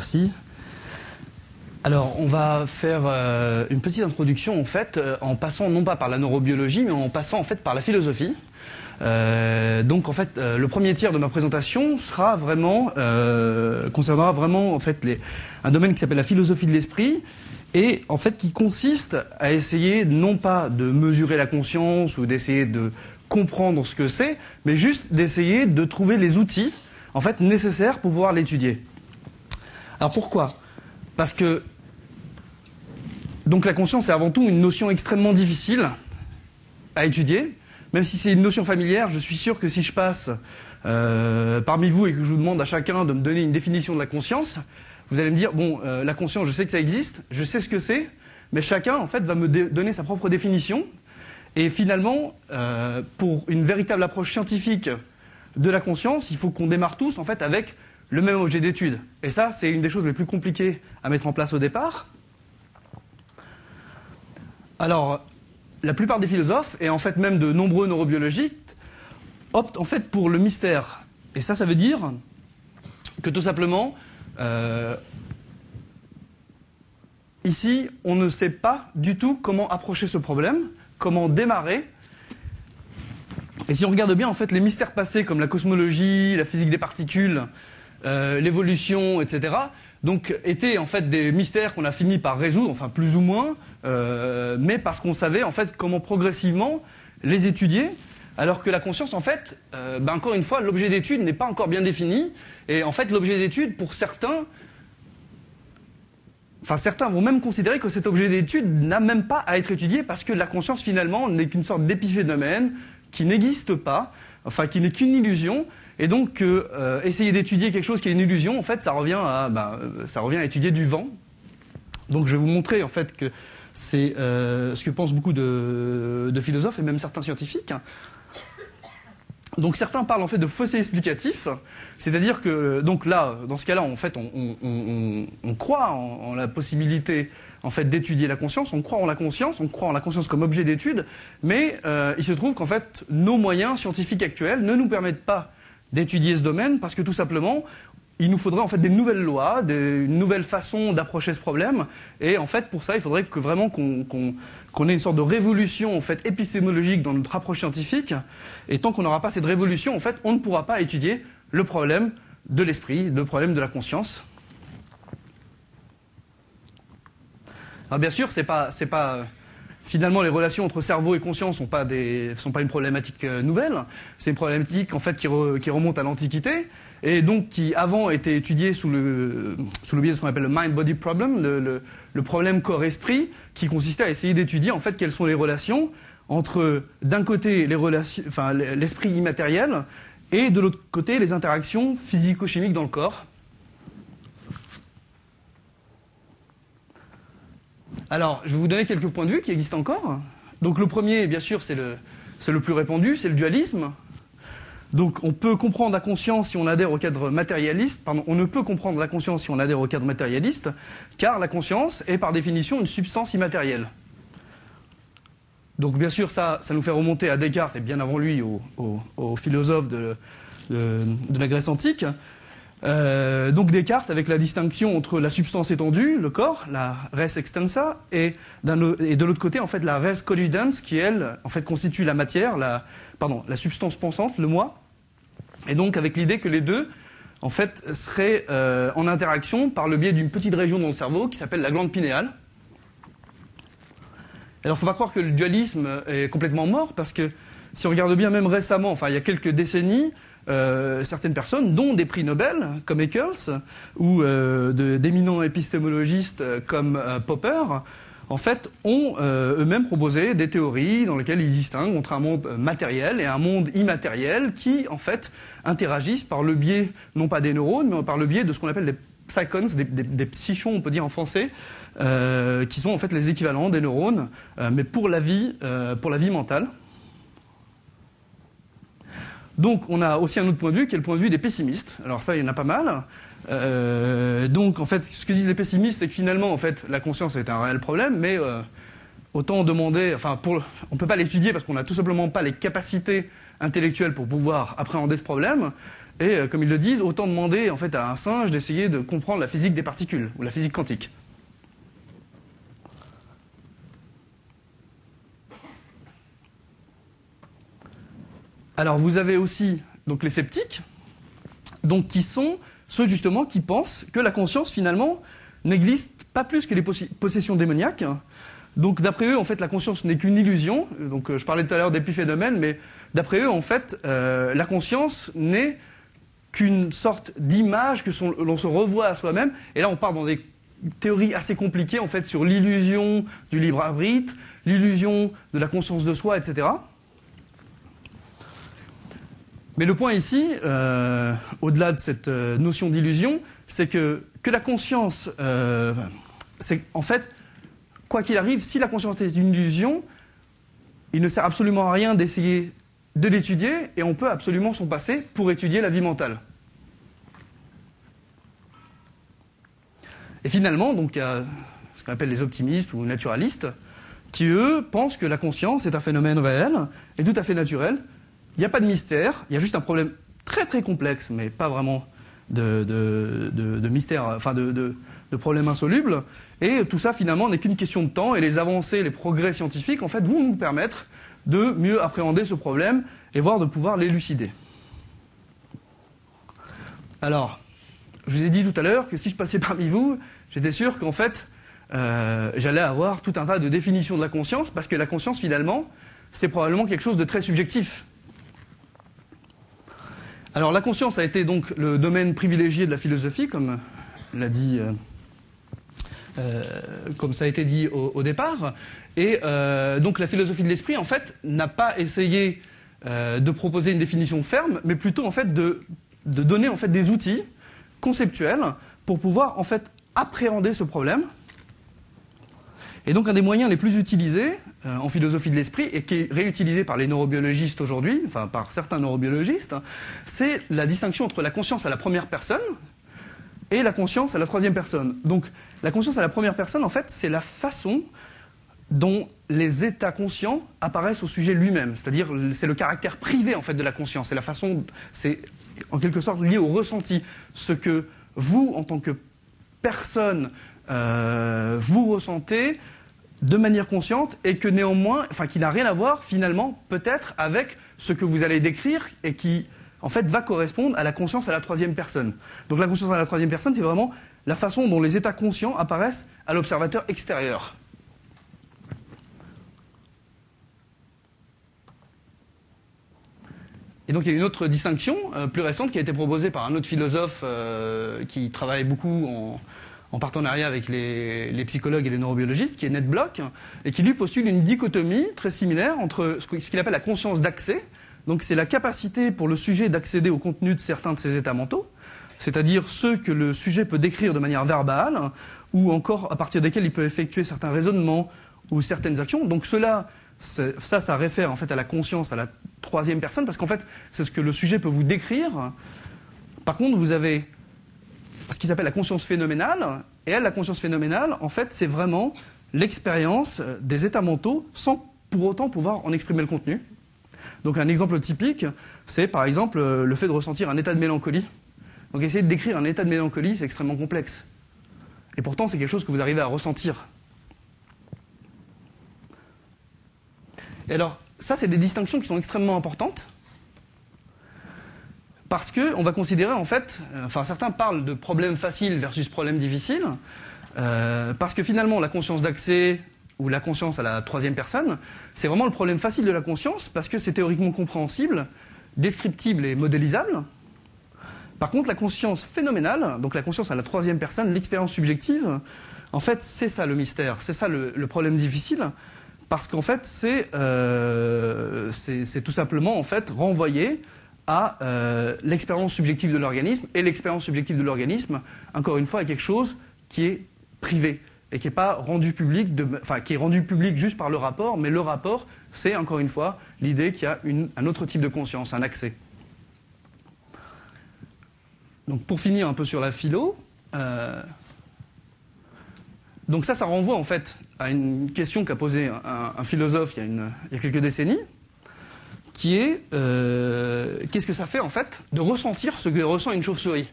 Merci. Alors, on va faire une petite introduction, en fait, en passant non pas par la neurobiologie, mais en passant, en fait, par la philosophie. Donc, en fait, le premier tiers de ma présentation sera vraiment, concernera vraiment, en fait, un domaine qui s'appelle la philosophie de l'esprit, et, en fait, qui consiste à essayer, non pas de mesurer la conscience ou d'essayer de comprendre ce que c'est, mais juste d'essayer de trouver les outils, en fait, nécessaires pour pouvoir l'étudier. Alors, pourquoi ? Parce que donc la conscience est avant tout une notion extrêmement difficile à étudier. Même si c'est une notion familière, je suis sûr que si je passe parmi vous et que je vous demande à chacun de me donner une définition de la conscience, vous allez me dire, bon, la conscience, je sais que ça existe, je sais ce que c'est, mais chacun, en fait, va me donner sa propre définition. Et finalement, pour une véritable approche scientifique de la conscience, il faut qu'on démarre tous, en fait, avec le même objet d'étude. Et ça, c'est une des choses les plus compliquées à mettre en place au départ. Alors, la plupart des philosophes, et en fait même de nombreux neurobiologistes, optent en fait pour le mystère. Et ça veut dire que tout simplement, ici, on ne sait pas du tout comment approcher ce problème, comment démarrer. Et si on regarde bien, en fait, les mystères passés comme la cosmologie, la physique des particules, l'évolution, etc., donc étaient en fait des mystères qu'on a fini par résoudre, enfin plus ou moins, mais parce qu'on savait en fait comment progressivement les étudier, alors que la conscience, en fait, encore une fois, l'objet d'étude n'est pas encore bien défini, et en fait l'objet d'étude, pour certains, certains vont même considérer que cet objet d'étude n'a même pas à être étudié, parce que la conscience finalement n'est qu'une sorte d'épiphénomène qui n'existe pas, enfin qui n'est qu'une illusion. Et donc, essayer d'étudier quelque chose qui est une illusion, en fait, ça revient à étudier du vent. Donc, je vais vous montrer, en fait, que c'est ce que pensent beaucoup de philosophes et même certains scientifiques. Donc, certains parlent, en fait, de fossé explicatif. C'est-à-dire que, donc là, dans ce cas-là, en fait, on croit en la possibilité, en fait, d'étudier la conscience. On croit en la conscience comme objet d'étude. Mais il se trouve qu'en fait, nos moyens scientifiques actuels ne nous permettent pas d'étudier ce domaine, parce que tout simplement, il nous faudrait en fait des nouvelles lois, une nouvelle façon d'approcher ce problème, et en fait pour ça, il faudrait que vraiment qu'on ait une sorte de révolution en fait épistémologique dans notre approche scientifique, et tant qu'on n'aura pas cette révolution, en fait, on ne pourra pas étudier le problème de l'esprit, le problème de la conscience. Alors bien sûr, c'est pas finalement, les relations entre cerveau et conscience sont pas une problématique nouvelle. C'est une problématique en fait qui remonte à l'Antiquité et donc qui avant était étudiée sous le biais de ce qu'on appelle le mind-body problem, le problème corps-esprit, qui consistait à essayer d'étudier en fait quelles sont les relations entre d'un côté l'esprit immatériel et de l'autre côté les interactions physico-chimiques dans le corps. Alors, je vais vous donner quelques points de vue qui existent encore. Donc le premier, bien sûr, c'est le plus répandu, c'est le dualisme. Donc on peut comprendre la conscience si on adhère au cadre matérialiste. Pardon, on ne peut comprendre la conscience si on adhère au cadre matérialiste, car la conscience est par définition une substance immatérielle. Donc bien sûr, ça nous fait remonter à Descartes, et bien avant lui aux philosophes de la Grèce antique. Donc Descartes avec la distinction entre la substance étendue, le corps, la res extensa, et de l'autre côté en fait la res cogitans qui elle en fait constitue la matière, la substance pensante, le moi, et donc avec l'idée que les deux en fait seraient en interaction par le biais d'une petite région dans le cerveau qui s'appelle la glande pinéale. Alors il ne faut pas croire que le dualisme est complètement mort, parce que si on regarde bien, même récemment, enfin il y a quelques décennies, certaines personnes, dont des prix Nobel, comme Eccles, ou d'éminents épistémologistes comme Popper, en fait, ont eux-mêmes proposé des théories dans lesquelles ils distinguent entre un monde matériel et un monde immatériel qui, en fait, interagissent par le biais, non pas des neurones, mais par le biais de ce qu'on appelle des psychons, des psychons, on peut dire en français, qui sont en fait les équivalents des neurones, mais pour la vie mentale. Donc on a aussi un autre point de vue qui est le point de vue des pessimistes. Alors ça, il y en a pas mal. Donc en fait, ce que disent les pessimistes, c'est que finalement, en fait, la conscience est un réel problème, mais autant demander, on peut pas l'étudier parce qu'on n'a tout simplement pas les capacités intellectuelles pour pouvoir appréhender ce problème. Et comme ils le disent, autant demander en fait à un singe d'essayer de comprendre la physique des particules, ou la physique quantique. Alors vous avez aussi donc, les sceptiques, donc, qui sont ceux justement qui pensent que la conscience finalement n'existe pas plus que les possessions démoniaques. Donc d'après eux, en fait, la conscience n'est qu'une illusion. Donc je parlais tout à l'heure d'épiphénomènes, mais d'après eux, en fait, la conscience n'est qu'une sorte d'image que l'on se revoit à soi-même. Et là, on part dans des théories assez compliquées, en fait, sur l'illusion du libre arbitre, l'illusion de la conscience de soi, etc. Mais le point ici, au-delà de cette notion d'illusion, c'est que la conscience, c'est en fait, quoi qu'il arrive, si la conscience est une illusion, il ne sert absolument à rien d'essayer de l'étudier, et on peut absolument s'en passer pour étudier la vie mentale. Et finalement, donc, il y a ce qu'on appelle les optimistes ou naturalistes, qui eux pensent que la conscience est un phénomène réel et tout à fait naturel. Il n'y a pas de mystère, il y a juste un problème très très complexe, mais pas vraiment de mystère, enfin de problème insoluble. Et tout ça finalement n'est qu'une question de temps, et les avancées, les progrès scientifiques en fait vont nous permettre de mieux appréhender ce problème et voire de pouvoir l'élucider. Alors, je vous ai dit tout à l'heure que si je passais parmi vous, j'étais sûr qu'en fait j'allais avoir tout un tas de définitions de la conscience, parce que la conscience finalement c'est probablement quelque chose de très subjectif. Alors la conscience a été donc le domaine privilégié de la philosophie, comme l'a dit, comme ça a été dit au départ, et donc la philosophie de l'esprit en fait n'a pas essayé de proposer une définition ferme, mais plutôt en fait de donner en fait des outils conceptuels pour pouvoir en fait appréhender ce problème. Et donc un des moyens les plus utilisés en philosophie de l'esprit, et qui est réutilisé par les neurobiologistes aujourd'hui, enfin par certains neurobiologistes, c'est la distinction entre la conscience à la première personne et la conscience à la troisième personne. Donc la conscience à la première personne, en fait, c'est la façon dont les états conscients apparaissent au sujet lui-même. C'est-à-dire, c'est le caractère privé en fait de la conscience. C'est la façon, c'est en quelque sorte lié au ressenti. Ce que vous, en tant que personne, vous ressentez de manière consciente, et que néanmoins, enfin, qui n'a rien à voir finalement peut-être avec ce que vous allez décrire, et qui en fait va correspondre à la conscience à la troisième personne. Donc la conscience à la troisième personne, c'est vraiment la façon dont les états conscients apparaissent à l'observateur extérieur. Et donc il y a une autre distinction plus récente qui a été proposée par un autre philosophe qui travaille beaucoup en partenariat avec les psychologues et les neurobiologistes, qui est Ned Block, et qui lui postule une dichotomie très similaire entre ce qu'il appelle la conscience d'accès. Donc c'est la capacité pour le sujet d'accéder au contenu de certains de ses états mentaux, c'est-à-dire ceux que le sujet peut décrire de manière verbale, ou encore à partir desquels il peut effectuer certains raisonnements ou certaines actions. Donc cela, ça réfère en fait à la conscience à la troisième personne, parce qu'en fait c'est ce que le sujet peut vous décrire. Par contre, vous avez ce qui s'appelle la conscience phénoménale, et elle, la conscience phénoménale, en fait, c'est vraiment l'expérience des états mentaux sans pour autant pouvoir en exprimer le contenu. Donc un exemple typique, c'est par exemple le fait de ressentir un état de mélancolie. Donc essayer de décrire un état de mélancolie, c'est extrêmement complexe. Et pourtant, c'est quelque chose que vous arrivez à ressentir. Et alors, ça, c'est des distinctions qui sont extrêmement importantes, parce qu'on va considérer, en fait, enfin certains parlent de problème facile versus problème difficile, parce que finalement la conscience d'accès ou la conscience à la troisième personne, c'est vraiment le problème facile de la conscience, parce que c'est théoriquement compréhensible, descriptible et modélisable. Par contre, la conscience phénoménale, donc la conscience à la troisième personne, l'expérience subjective, en fait c'est ça le mystère, c'est ça le problème difficile, parce qu'en fait c'est tout simplement en fait renvoyer à l'expérience subjective de l'organisme, et l'expérience subjective de l'organisme, encore une fois, est quelque chose qui est privé et qui n'est pas rendu public, enfin qui est rendu public juste par le rapport, mais le rapport, c'est encore une fois l'idée qu'il y a un autre type de conscience, un accès. Donc pour finir un peu sur la philo, donc ça renvoie en fait à une question qu'a posée un philosophe il y a quelques décennies, qui est qu'est-ce que ça fait en fait de ressentir ce que ressent une chauve-souris.